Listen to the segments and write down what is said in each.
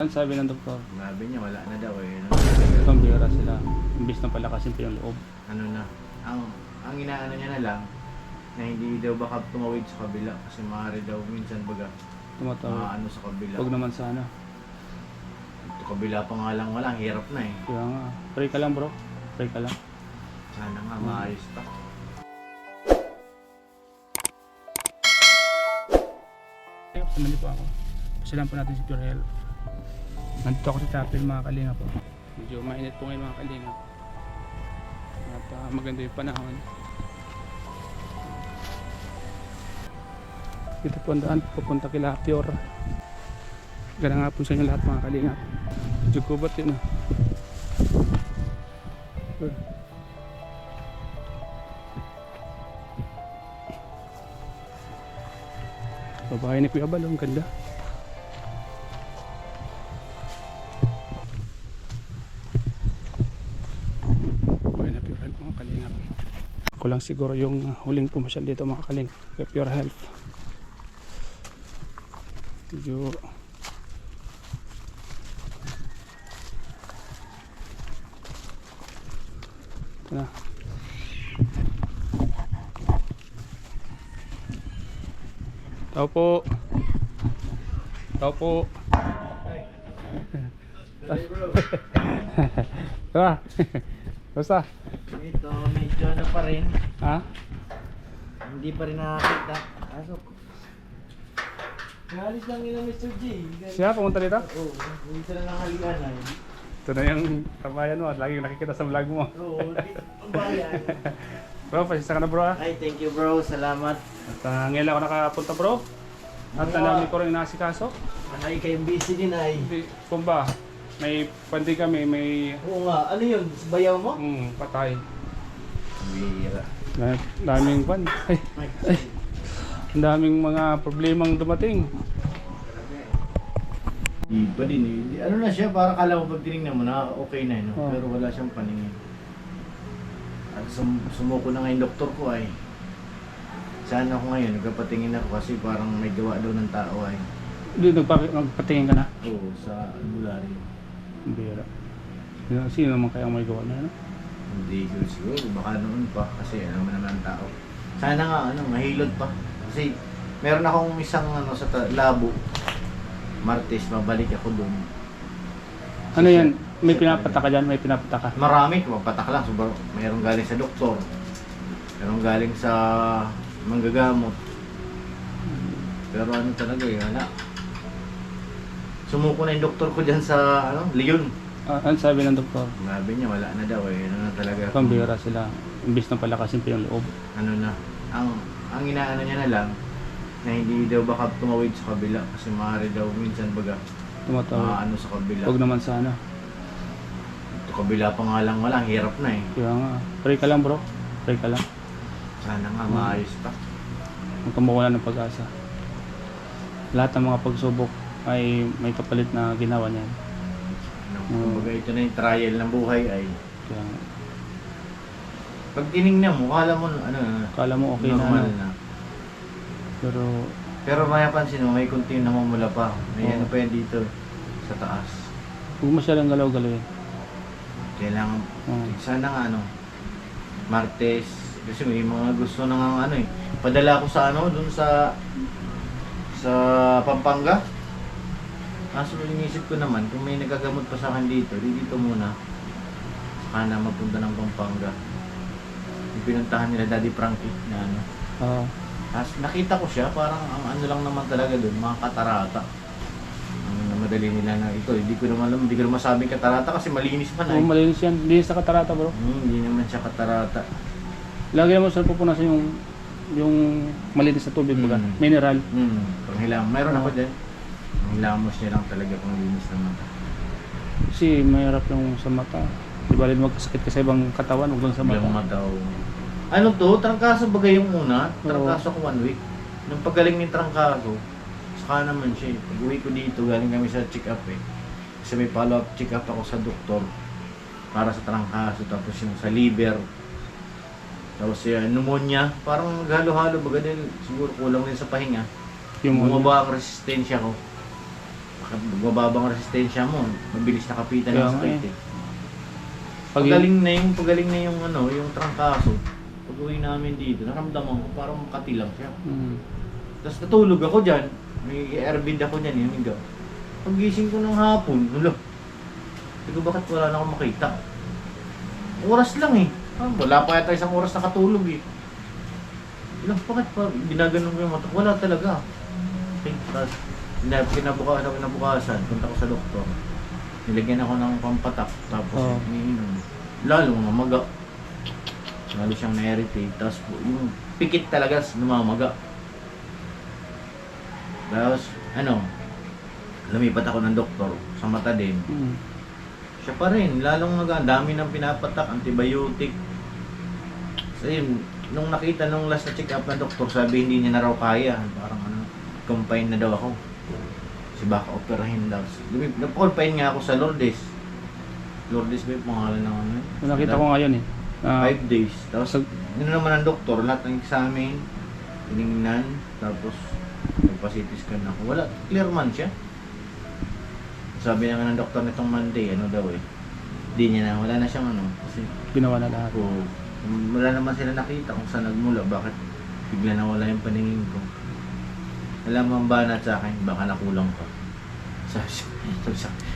Ang sabi ng doktor, Sabi niya wala na daw eh. pambira sila. Imbis na palakasin pa yung loob. Ano na, ang inaano niya na lang, na hindi daw baka tumawid sa kabila kasi maaari daw minsan baga Tumatawid. ano sa kabila. Huwag naman sana. Ito kabila pa nga lang wala, hirap na eh. Kaya nga. Pray ka lang bro. Pray ka lang. Sana nga maayos pa. Sumali po ako. Pasalan po natin si Pure Health. Nandito ako sa chapel mga kalinga po. Medyo mainit po ngayon mga kalinga. At maganda yung panahon. Dito po ang daan pupunta kila Pure. Ganda nga po sa inyo lahat mga kalinga. Medyo kubat yun ah. Babae ni Kuya Bal, ang ganda. Babae na Pure Health mga kalingap. Ako lang siguro yung huling pumasyal dito mga kalingap kay Pure Health. Medyo ito na. Tao po. Tao po. Diba? Basta? Ito, medyo ano pa rin. Ha? Hindi pa rin nakakita. Asok. Naalis lang yun ang Mr. J. Siya pumunta dito? Oo, hindi sila nakalian ay. Ito na yung kabayan mo at lagi yung nakikita sa vlog mo. Oo, ang bayan. Bro, pasisa ka na bro ha. Ay, thank you bro, salamat. At ngayon ako nakapunta bro. At alam ko rin nasikaso. Ay, kayong busy din ay. Hindi, kung ba, may pandi kami, may Oo nga, ano yun? Bayaw mo? patay. Bira. Daming pan. Ay, ang daming mga problemang dumating. Iba din eh. Ano na siya, parang kala mo pag tinignan mo na okay na no? Oh. Pero wala siyang paningin. At sumuko na nga yung doktor ko ay. Sana ako ngayon, nagpapatingin ako kasi parang may gawa daw ng tao ay. Hindi, nagpatingin ka na? Oo, sa albularyo. Ang bira. Sino naman kaya may gawa na ano? Hindi ko siguro, baka noon pa kasi ano naman ang tao. Sana nga, mahilot pa. Kasi meron akong isang sa labo. Martes, mabalik ako doon. Ano yan? May pinapataka dyan? May pinapataka? Marami, mapatak lang. So, mayroong galing sa doktor. Mayroong galing sa manggagamot. Pero ano talaga eh, wala. Sumuko na yung doktor ko dyan sa Leon. Ano sabi ng doktor? Sabi niya wala na daw eh. Ano na talaga. Pambira sila. Imbis na palakasin pa yung loob. Ano na. Ang inaano niya na lang na hindi daw baka tumawid sa kabila kasi maaari daw minsan baga Tumatawid. ano sa kabila. Huwag naman sana. Ito kabila pa nga lang wala, hirap na eh. Kaya nga. Pray ka lang bro. Pray ka lang. Sana nga maayos pa. Huwag kang mawala ng pag-asa. Lahat ng mga pagsubok ay may kapalit na ginawa niyan. Kumbaga ito na yung trial ng buhay ay. Kaya nga. Pag tinignan mo, kala mo Kala mo okay normal na. Pero Pero mayapansin mo, may kunti namumula pa. May ano pa yan dito sa taas. huwag masyadong galaw-galawin. Kailangan, sana nga Martes, kasi may mga gusto na nga padala ko sa dun sa Pampanga. Kaso inisip ko naman, kung may nagagamot pa sa akin dito muna. Saka na mapunta ng Pampanga. Yung pinuntahan nila Daddy Frankie na Tapos nakita ko siya, parang ang lang naman talaga doon, mga katarata. Madali nila na ito, hindi ko naman masabing katarata kasi malinis pa na Oo, malinis yan. Linis sa katarata bro. Hindi naman siya katarata. Lagi naman sa pupunasan yung malinis na tubig baga. Mineral. Panghilamos. Mayroon ako dyan. Panghilamos niya lang talaga pang linis ng mata. Kasi mahirap yung sa mata. Di ba rin magkasakit ka sa ibang katawan, huwag lang sa mata. Yung mata. Ano to? Trangkaso bagay yung una. Trangkaso ko 1 week. Nung pagaling ni trangkaso, saka naman siya. Pag-uwi ko dito, galing kami sa check-up eh. Kasi may follow-up check-up ako sa doktor para sa trangkaso. Tapos yung sa liver. Tapos pneumonia. Parang halo-halo baga din. Siguro kulang din sa pahinga. Yung Bumaba ang resistensya ko. mababang resistensya mo, mabilis nakapitan Kaya ng nga sakit eh. eh. Pag Pagaling na yung ano, yung trangkaso. Pag uwi namin dito, naramdaman ko parang makati lang siya. Tapos natulog ako dyan. May airbed ako dyan, humiga. Pag gising ko ng hapon, ulo. Sabi ko, bakit wala na akong makita? Oras lang eh. Wala pa yata isang oras nakatulog eh. Ilang, bakit pa? Ginaganon ko yung mata. Wala talaga. Okay, tapos kinabukasan, punta ko sa doktor. Nilagyan ako ng pampatak, tapos iniinom. Lalo namaga. Lalo siyang na-irritate. Tapos yung pikit talaga namamaga. Tapos, lumipat ako ng doktor sa mata din. Siya pa rin, lalong dami ng pinapatak, antibiotic. So yun, nung nakita nung last na check-up ng doktor, sabi hindi niya na raw kaya. Parang confine na daw ako. Kasi baka operahin daw. Nag-confine nga ako sa Lourdes. Lourdes ba yung pangalan ng ano? Nakita ko ngayon eh. 5 days. Tapos, naman ang doktor, lahat ng examen, tinignan, tapos nagpa-CT scan ako. Wala, clear man siya. Sabi na nga ng doktor nitong Monday, daw eh. Hindi niya na, wala na siyang kasi Ginawa na lahat. wala naman sila nakita kung saan nagmula, bakit bigla nawala yung paningin ko. Alam mo ang banat sa akin, baka nakulang pa.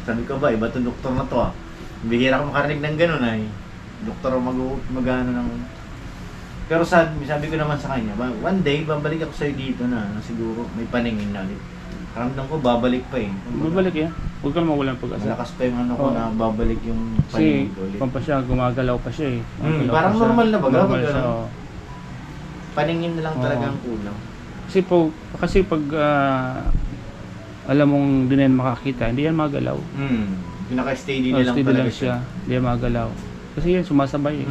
Sabi ko ba, iba itong doktor na to ah. Bihira ko makarinig ng ganun ay. Doktor mag-ano ng... Pero sabi ko naman sa kanya, one day, babalik ako sa'yo dito na siguro may paningin na ulit. Karamdam ko, babalik pa eh. Babalik yan. Huwag ka mawalan pag-asa. Malakas pa yung ko na babalik yung Kasi paningin ko ulit. pa siya, gumagalaw pa siya eh. Parang normal na ba? Normal siya, Paningin na lang talaga ang kulang. Kasi pag alam mong di na yan makakita, hindi yan magalaw. Pinaka-steady na lang Steady talaga lang siya. Hindi yan magalaw. Kasi yan, sumasabay eh.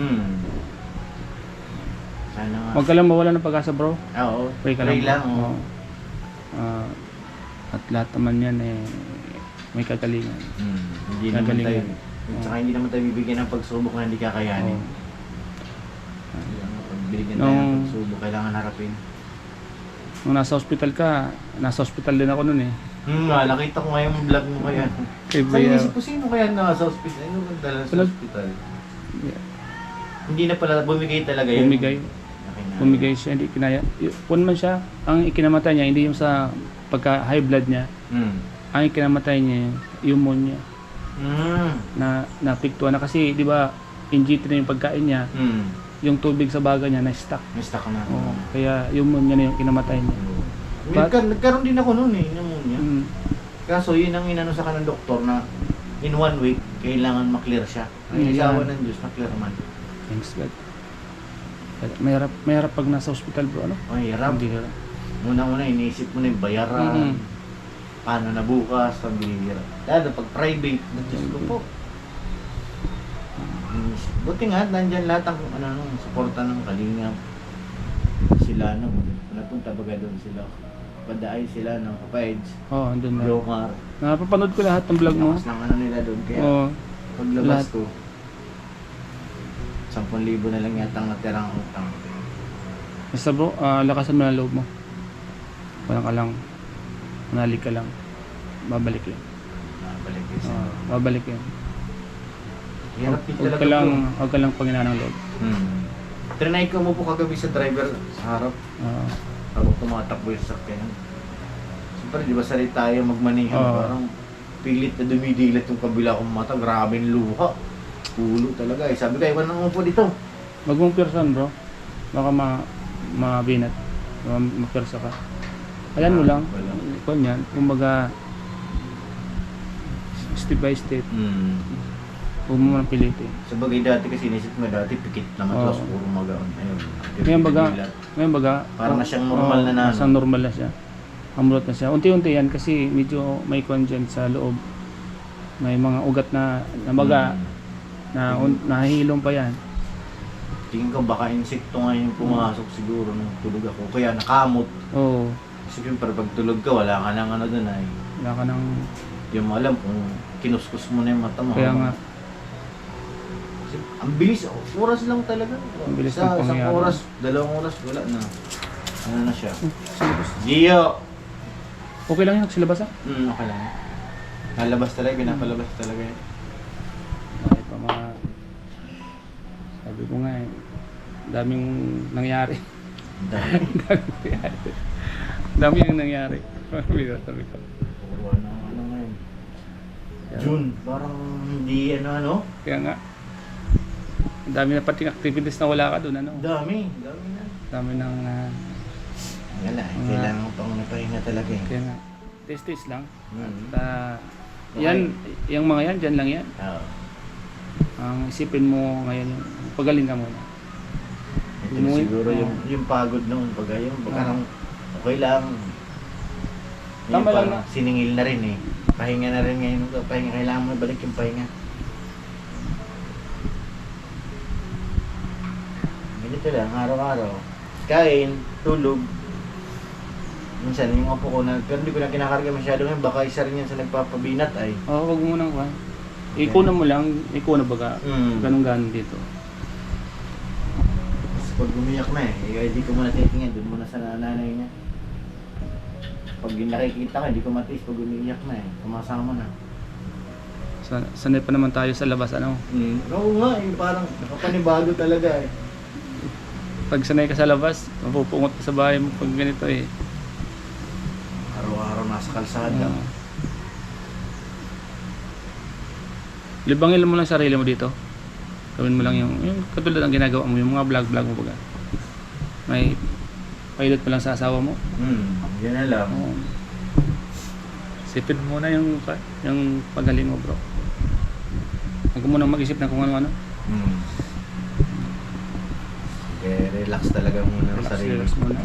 Sana nga. Huwag ka lang mawala ng pag-asa bro. Oo. Pray ka Pray lang. Oo. At lahat naman yan eh, may kagalingan. Hindi naman tayo. Kagalingan. Saka hindi naman tayo bibigyan ng pagsubok na hindi kakayanin. Pag binigyan tayo ng pagsubok, kailangan harapin. Nung nasa hospital ka, nasa hospital din ako nun eh. Nakita ko nga yung vlog mo kaya. Kay Sa Bea. inisip ko, sino kaya nasa hospital? Ano ba dala sa hospital? Yeah. Hindi na pala, bumigay talaga yun. Bumigay. Bumigay siya, hindi kinaya. Kung man siya, ang ikinamatay niya, hindi yung sa pagka high blood niya. Ang ikinamatay niya, yung pneumonia. Na napiktuan na kasi, di ba, NG3 na yung pagkain niya. Yung tubig sa baga niya, na-stuck. Na-stuck na. Kaya yung pneumonia na yung kinamatay niya. Nagkaroon din ako noon eh, pneumonia. Kaso yun ang inano sa kanang doktor na in 1 week, kailangan maklear siya. Ang isawa ng Diyos, maklear man. Thanks God. May harap pag nasa hospital bro, ano? Ay, hirap. Hindi hirap. Una-una, iniisip mo na yung bayaran. Paano na bukas, pambihira. Lalo pag private, Diyos ko po. Buti nga, nandyan lahat ang suporta ng Kalingap. Sila, napunta baga doon sila. Padaay sila ng Kapides. Andun na. Lomar. Napapanood ko lahat ng vlog mo. Lakas ng nila doon. Kaya paglabas lahat. ko, 10,000 na lang yata ang natirang utang. Basta bro, lakasan mo na loob mo. Walang ka lang. Manalik ka lang. Babalik yan. Balik kasi. Babalik yan. Hirap din Huwag talaga po. Huwag ka lang pangina ng loob. Trinay ko mo po kagabi sa driver sa harap. Habang tumatakbo yung sakyan. Siyempre, di ba salit tayo magmanihan? Parang pilit na dumidilat yung kabila kong mata. Grabe yung luha. Pulo talaga eh. Sabi ko, iwan nang upo dito. Wag mong piersan bro. Baka mabinat. Mapiersa ka. Ayan mo lang. Kung yan. Kumbaga, step by step. Huwag mo nang pilitin. Sa bagay dati kasi inisip mo dati pikit naman tapos puro magaon. Ayun. Ngayon baga, parang na siyang normal na Nasang normal na siya. Amrot na siya. Unti-unti yan kasi medyo may content sa loob. May mga ugat na baga na nahihilom pa yan. Tingin ko baka insekto nga yung pumasok siguro nung tulog ako. Kaya nakamot. Kasi siyempre pag tulog ka wala ka nang doon ay. Wala ka nang... Yung mo alam kung kinuskus mo na yung mata mo. Kaya nga. Ang bilis, oras lang talaga. Ang bilis ng Isang pangyayari. oras, 2 oras, wala na. Ano na siya? Gio! Okay lang yan, nagsilabas ah. Okay lang. Nalabas talaga, pinapalabas talaga yan. Kahit pa mga, sabi ko nga eh, daming nangyari. Dami. Dami yung nangyari. Sabi ko. Puro ano ngayon. June, parang hindi ano. Kaya nga, ang dami na pating activities na wala ka doon, ano? Dami na. Dami ng, Wala, kailangan mo pang napahinga talaga eh. kaya nga, test lang. Mm. At yan, yung mga yan, dyan lang yan. Oo. Ang isipin mo ngayon, pagaling ka muna. Ito na siguro yung pagod noon, pagka yung parang okay lang. Yung Tama lang parang siningil na rin eh. Pahinga na rin ngayon. Pahinga, kailangan mo balik yung pahinga. Ganito lang, araw-araw. Kain, tulog. Minsan yung apo ko na, pero hindi ko na kinakarga masyado ngayon. Baka isa rin yan sa nagpapabinat ay. Oo, wag mo nang kuhan. Ikunan mo lang, ikunan baga. Ganun-ganun dito. Pag umiyak na eh, hindi ko muna titingin, doon muna sa nanay niya. Pag nakikita ka, hindi ko matiis pag umiiyak na eh, sumasama na. Sanay pa naman tayo sa labas, ano? Oo nga, parang nakapanibago talaga eh. Pag sanay ka sa labas, mapupungot ka sa bahay mo pag ganito eh. Araw-araw nasa kalsada. Libangin mo lang sarili mo dito. Gawin mo lang yung katulad ng ginagawa mo, yung mga vlog mo baga. May pilot mo lang sa asawa mo. Yan na lang. Sipin mo na yung pagaling mo, bro. Huwag mo nang mag-isip na kung ano-ano. Sige, relax talaga muna ang sarili. Relax muna.